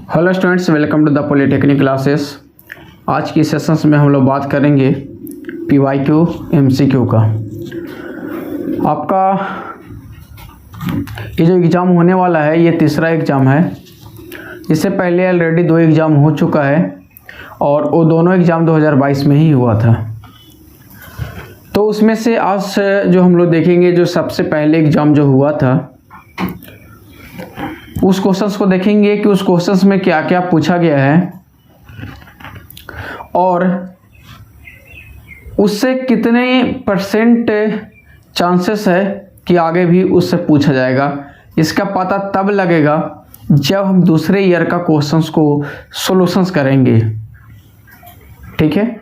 Hello students, welcome to the polytechnic classes. आज की sessions में हम लोग बात करेंगे PYQ MCQ का। आपका ये जो एग्ज़ाम होने वाला है ये तीसरा एग्ज़ाम है। इससे पहले ऑलरेडी 2 एग्ज़ाम हो चुका है और वो दोनों एग्ज़ाम 2022 में ही हुआ था। तो उसमें से आज जो हम लोग देखेंगे, जो सबसे पहले एग्ज़ाम जो हुआ था उस क्वेश्चंस को देखेंगे कि उस क्वेश्चंस में क्या क्या पूछा गया है और उससे कितने % चांसेस है कि आगे भी उससे पूछा जाएगा। इसका पता तब लगेगा जब हम दूसरे ईयर का क्वेश्चंस को सॉल्यूशंस करेंगे। ठीक है,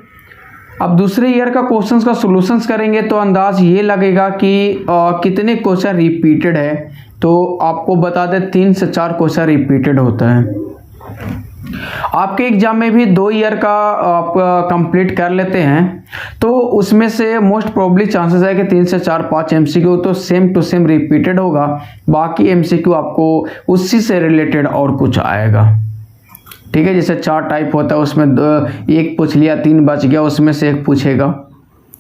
अब दूसरे ईयर का क्वेश्चंस का सॉल्यूशंस करेंगे तो अंदाज ये लगेगा कि कितने क्वेश्चन रिपीटेड है। तो आपको बता दें 3 से 4 क्वेश्चन रिपीटेड होता है। आपके एग्जाम में भी 2 ईयर का आप कंप्लीट कर लेते हैं तो उसमें से मोस्ट प्रोबेबली चांसेस है कि 3 से 4 5 MCQ तो सेम टू सेम रिपीटेड होगा। बाकी MCQ आपको उसी से रिलेटेड और कुछ आएगा। ठीक है, जैसे 4 टाइप होता है, उसमें 1 पूछ लिया, 3 बच गया, उसमें से 1 पूछेगा।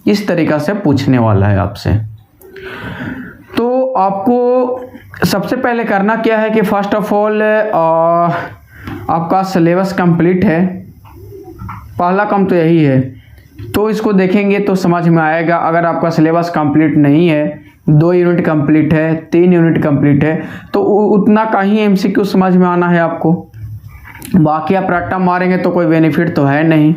इस तरीक़ा से पूछने वाला है आपसे। तो आपको सबसे पहले करना क्या है कि फर्स्ट ऑफ ऑल आपका सिलेबस कंप्लीट है। पहला काम तो यही है, तो इसको देखेंगे तो समझ में आएगा। अगर आपका सिलेबस कंप्लीट नहीं है, 2 यूनिट कंप्लीट है, 3 यूनिट कंप्लीट है, तो उतना का ही MCQ समझ में आना है आपको। बाकी आप रट्टा मारेंगे तो कोई बेनिफिट तो है नहीं।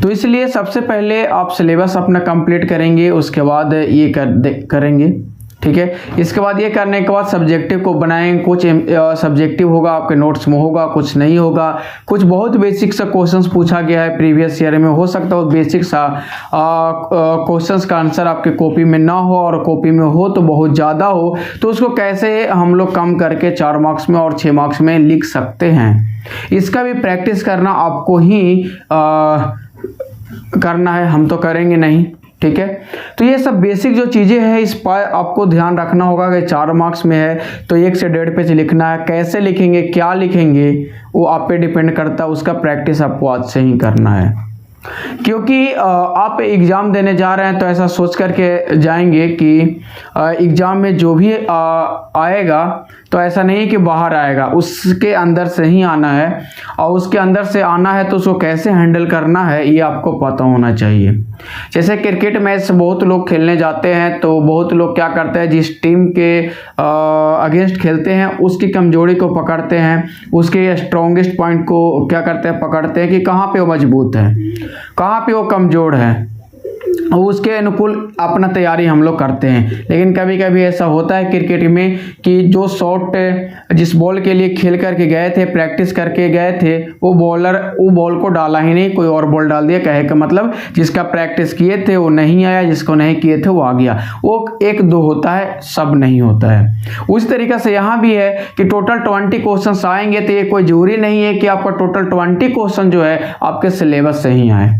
तो इसलिए सबसे पहले आप सिलेबस अपना कंप्लीट करेंगे, उसके बाद ये करेंगे। ठीक है, इसके बाद ये करने के बाद सब्जेक्टिव को बनाएंगे। कुछ सब्जेक्टिव होगा आपके नोट्स में होगा, कुछ नहीं होगा। कुछ बहुत बेसिक सा क्वेश्चंस पूछा गया है प्रीवियस ईयर में, हो सकता है बेसिक सा क्वेश्चंस का आंसर आपके कॉपी में ना हो और कॉपी में हो तो बहुत ज़्यादा हो। तो उसको कैसे हम लोग कम करके 4 मार्क्स में और 6 मार्क्स में लिख सकते हैं, इसका भी प्रैक्टिस करना आपको ही करना है। हम तो करेंगे नहीं। ठीक है, तो ये सब बेसिक जो चीज़ें हैं इस पर आपको ध्यान रखना होगा कि 4 मार्क्स में है तो 1 से 1.5 पेज लिखना है। कैसे लिखेंगे, क्या लिखेंगे, वो आप पे डिपेंड करता है। उसका प्रैक्टिस आपको आज से ही करना है, क्योंकि आप एग्ज़ाम देने जा रहे हैं तो ऐसा सोच करके जाएंगे कि एग्ज़ाम में जो भी आएगा तो ऐसा नहीं कि बाहर आएगा, उसके अंदर से ही आना है। और उसके अंदर से आना है तो उसको कैसे हैंडल करना है ये आपको पता होना चाहिए। जैसे क्रिकेट मैच बहुत लोग खेलने जाते हैं तो बहुत लोग क्या करते हैं, जिस टीम के अगेंस्ट खेलते हैं उसकी कमजोरी को पकड़ते हैं, उसके स्ट्रॉन्गेस्ट पॉइंट को क्या करते हैं, पकड़ते हैं कि कहाँ पे वो मजबूत है, कहाँ पे वो कमज़ोर है, और उसके अनुकूल अपना तैयारी हम लोग करते हैं। लेकिन कभी कभी ऐसा होता है क्रिकेट में कि जो शॉट जिस बॉल के लिए खेल करके गए थे, प्रैक्टिस करके गए थे, वो बॉलर वो बॉल को डाला ही नहीं, कोई और बॉल डाल दिया। कहे का मतलब जिसका प्रैक्टिस किए थे वो नहीं आया, जिसको नहीं किए थे वो आ गया। वो 1-2 होता है, सब नहीं होता है। उस तरीक़े से यहाँ भी है कि टोटल 20 क्वेश्चन आएंगे तो ये कोई जरूरी नहीं है कि आपका टोटल 20 क्वेश्चन जो है आपके सिलेबस से ही आए।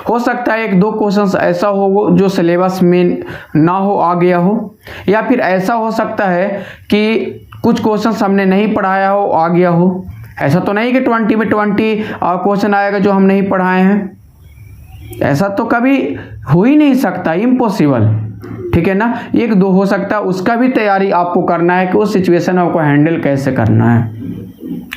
हो सकता है 1-2 क्वेश्चंस ऐसा हो जो सिलेबस में ना हो, आ गया हो, या फिर ऐसा हो सकता है कि कुछ क्वेश्चंस हमने नहीं पढ़ाया हो, आ गया हो। ऐसा तो नहीं कि 20 में 20 क्वेश्चन आएगा जो हम नहीं पढ़ाए हैं। ऐसा तो कभी हो ही नहीं सकता, इम्पॉसिबल। ठीक है ना, 1-2 हो सकता है। उसका भी तैयारी आपको करना है कि उस सिचुएशन में आपको हैंडल कैसे करना है।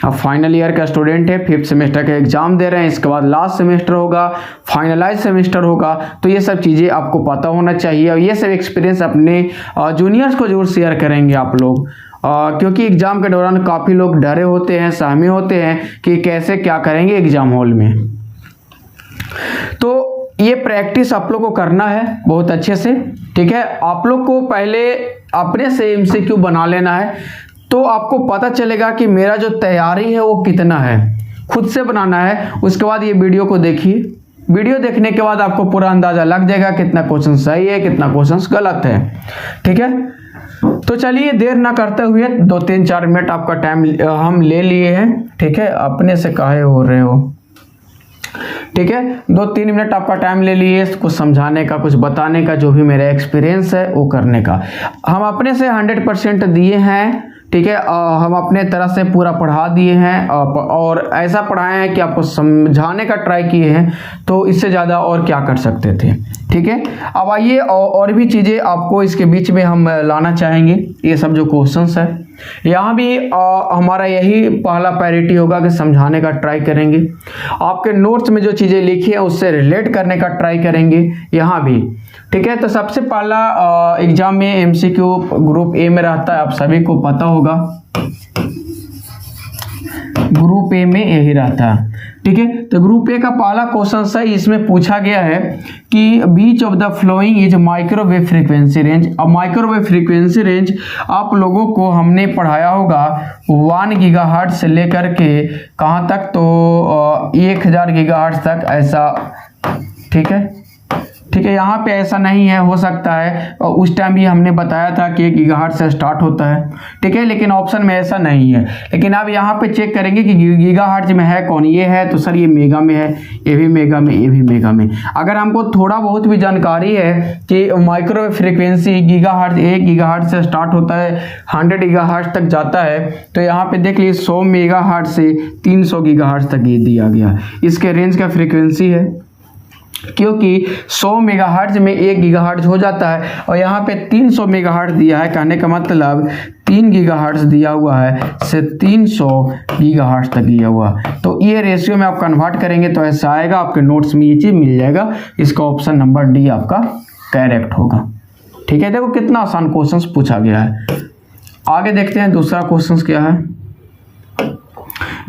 अब फाइनल ईयर का स्टूडेंट है, 5th सेमेस्टर का एग्जाम दे रहे हैं, इसके बाद लास्ट सेमेस्टर होगा, फाइनलाइज सेमेस्टर होगा। तो ये सब चीज़ें आपको पता होना चाहिए और ये सब एक्सपीरियंस अपने जूनियर्स को जरूर शेयर करेंगे आप लोग, क्योंकि एग्ज़ाम के दौरान काफ़ी लोग डरे होते हैं, सहमे होते हैं कि कैसे क्या करेंगे एग्ज़ाम हॉल में। तो ये प्रैक्टिस आप लोग को करना है बहुत अच्छे से। ठीक है, आप लोग को पहले अपने से MCQ बना लेना है तो आपको पता चलेगा कि मेरा जो तैयारी है वो कितना है, खुद से बनाना है। उसके बाद ये वीडियो को देखिए, वीडियो देखने के बाद आपको पूरा अंदाज़ा लग जाएगा कितना क्वेश्चन सही है, कितना क्वेश्चन गलत है। ठीक है, तो चलिए देर ना करते हुए 2-3-4 मिनट आपका टाइम हम ले लिए हैं। ठीक है, अपने से काहे हो रहे हो। ठीक है, 2-3 मिनट आपका टाइम ले लिए कुछ समझाने का, कुछ बताने का, जो भी मेरा एक्सपीरियंस है वो करने का। हम अपने से 100% दिए हैं ठीक है। हम अपने तरह से पूरा पढ़ा दिए हैं और ऐसा पढ़ाए हैं कि आपको समझाने का ट्राई किए हैं, तो इससे ज़्यादा और क्या कर सकते थे, ठीक है। अब आइए और भी चीज़ें आपको इसके बीच में हम लाना चाहेंगे। ये सब जो क्वेश्चंस है यहाँ भी हमारा यही पहला प्रायोरिटी होगा कि समझाने का ट्राई करेंगे, आपके नोट्स में जो चीज़ें लिखी है उससे रिलेट करने का ट्राई करेंगे यहाँ भी, ठीक है। तो सबसे पहला एग्जाम में एमसीक्यू ग्रुप ए में रहता है, आप सभी को पता होगा, ग्रुप ए में यही रहता है, ठीक है। तो ग्रुप ए का पहला क्वेश्चन है, इसमें पूछा गया है कि which of the following is microwave frequency range. अब माइक्रोवेव फ्रीक्वेंसी रेंज आप लोगों को हमने पढ़ाया होगा 1 गीगाहर्ट्ज से लेकर के कहाँ तक, तो 1000 गीगाहर्ट्ज तक, ऐसा, ठीक है, ठीक है। यहाँ पे ऐसा नहीं है, हो सकता है उस टाइम भी हमने बताया था कि 1 गीगाहर्ट्ज से स्टार्ट होता है, ठीक है, लेकिन ऑप्शन में ऐसा नहीं है। लेकिन अब यहाँ पे चेक करेंगे कि गीगाहर्ट्ज में है कौन, ये है, तो सर ये मेगा में है, ये भी मेगा में, ये भी मेगा में। अगर हमको थोड़ा बहुत भी जानकारी है कि माइक्रोवेव फ्रीक्वेंसी गीगाहर्ट्ज 1 गीगाहर्ट्ज से स्टार्ट होता है, 100 गीगाहर्ट्ज तक जाता है, तो यहाँ पे देख लीजिए 100 मेगाहर्ट्ज से 300 गीगाहर्ट्ज तक ये दिया गया, इसके रेंज का फ्रीक्वेंसी है, क्योंकि 100 मेगाहर्ट्ज में 1 गीगाहर्ट्ज हो जाता है और यहाँ पे 300 मेगाहर्ट्ज दिया है, कहने का मतलब 3 गीगाहर्ट्ज दिया हुआ है से 300 गीगाहर्ट्ज तक दिया हुआ, तो ये रेशियो में आप कन्वर्ट करेंगे तो ऐसा आएगा, आपके नोट्स में ये चीज़ मिल जाएगा, इसका ऑप्शन नंबर डी आपका करेक्ट होगा, ठीक है। देखो कितना आसान क्वेश्चन पूछा गया है। आगे देखते हैं दूसरा क्वेश्चन क्या है।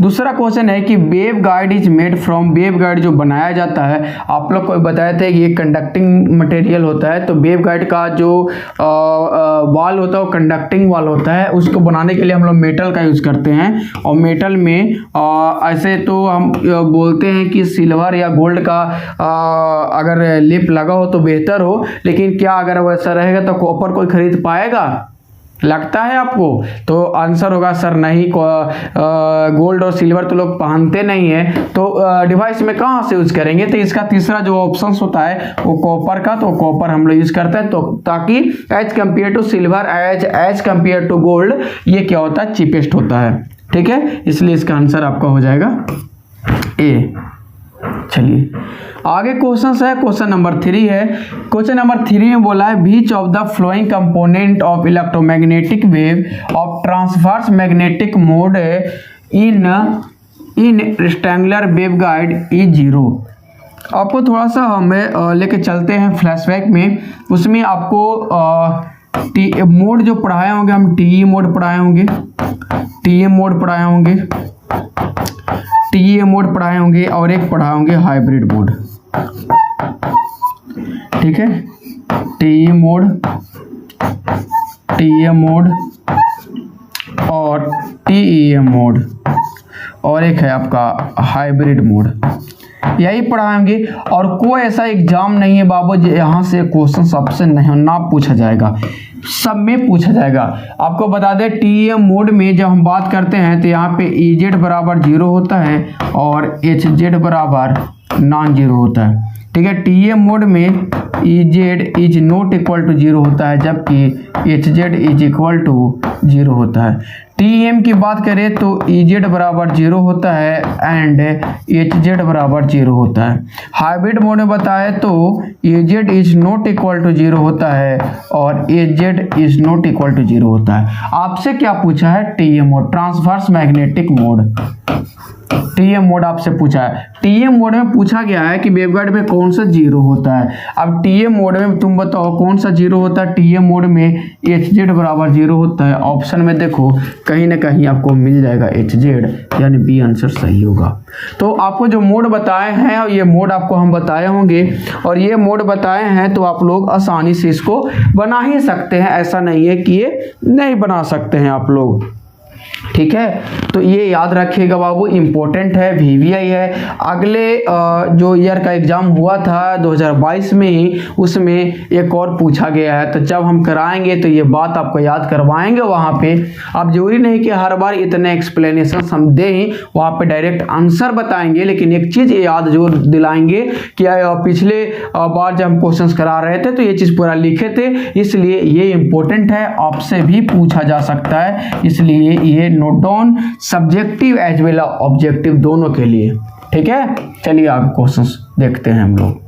दूसरा क्वेश्चन है कि wave guide is made from, wave guide जो बनाया जाता है, आप लोग को बताए थे कि ये कंडक्टिंग मटेरियल होता है, तो वेव गाइड का जो वाल होता है वो कंडक्टिंग वाल होता है, उसको बनाने के लिए हम लोग मेटल का यूज़ करते हैं, और मेटल में ऐसे तो हम बोलते हैं कि सिल्वर या गोल्ड का अगर लिप लगा हो तो बेहतर हो, लेकिन क्या अगर वैसा रहेगा तो कॉपर कोई खरीद पाएगा, लगता है आपको? तो आंसर होगा सर नहीं, गोल्ड और सिल्वर तो लोग पहनते नहीं है, तो डिवाइस में कहाँ से यूज करेंगे, तो इसका तीसरा जो ऑप्शन होता है वो कॉपर का, तो कॉपर हम लोग यूज करते हैं, तो ताकि as compared to silver, as compared to gold ये क्या होता है, चीपेस्ट होता है, ठीक है, इसलिए इसका आंसर आपका हो जाएगा ए। चलिए आगे क्वेश्चन है, क्वेश्चन नंबर 3 है। क्वेश्चन नंबर 3 में बोला है which of the following component of electromagnetic wave of transverse magnetic mode in rectangular waveguide is 0। आपको थोड़ा सा हमें लेके चलते हैं फ्लैशबैक में, उसमें आपको मोड जो पढ़ाए होंगे, हम टीई मोड पढ़ाए होंगे, टीएम मोड पढ़ाए होंगे, टीए मोड पढ़ाए होंगे, और एक पढ़ाए होंगे हाइब्रिड मोड, ठीक है, टीए मोड, टीए मोड और टीईएम मोड, और एक है आपका हाइब्रिड मोड, यही पढ़ाएंगे। और कोई ऐसा एग्जाम नहीं है बाबू यहाँ से क्वेश्चन सबसे नहीं ना पूछा जाएगा, सब में पूछा जाएगा। आपको बता दें टीएम मोड में जब हम बात करते हैं तो यहाँ पे EZ बराबर 0 होता है और HZ बराबर नॉन 0 होता है, ठीक है। टीएम मोड में EZ is not equal to 0 होता है, जबकि HZ इज इक्वल टू 0 होता है। टीएम की बात करें तो EZ बराबर 0 होता है एंड HZ बराबर 0 होता है। हाइब्रिड मोड में बताए तो EZ is not equal to 0 होता है और HZ is not equal to 0 होता है। आपसे क्या पूछा है, TM mode, transverse magnetic mode, TM mode आपसे पूछा है। टीएम मोड में पूछा गया है कि वेवगाइड में कौन सा 0 होता है। अब टीएम मोड में तुम बताओ कौन सा 0 होता है, टीएम मोड में HZ बराबर 0 होता है। ऑप्शन में देखो कहीं ना कहीं आपको मिल जाएगा HZ, यानी बी आंसर सही होगा। तो आपको जो मोड बताए हैं और ये मोड आपको हम बताए होंगे, और ये मोड बताए हैं तो आप लोग आसानी से इसको बना ही सकते हैं, ऐसा नहीं है कि ये नहीं बना सकते हैं आप लोग। ठीक है, तो ये याद रखिएगा बाबू, इम्पोर्टेंट है, VVI है। अगले जो ईयर का एग्जाम हुआ था 2022 में ही, उसमें एक और पूछा गया है, तो जब हम कराएंगे तो ये बात आपको याद करवाएंगे वहाँ पे। अब जरूरी नहीं कि हर बार इतने एक्सप्लेनेशन हम दें, वहाँ पे डायरेक्ट आंसर बताएंगे, लेकिन एक चीज़ याद जरूर दिलाएंगे कि पिछले बार जब हम क्वेश्चंस करा रहे थे तो ये चीज़ पूरा लिखे थे, इसलिए ये इम्पोर्टेंट है, आपसे भी पूछा जा सकता है, इसलिए ये note down, subjective as well objective दोनों के लिए। ठीक है, चलिए आप क्वेश्चंस देखते हैं हम लोग।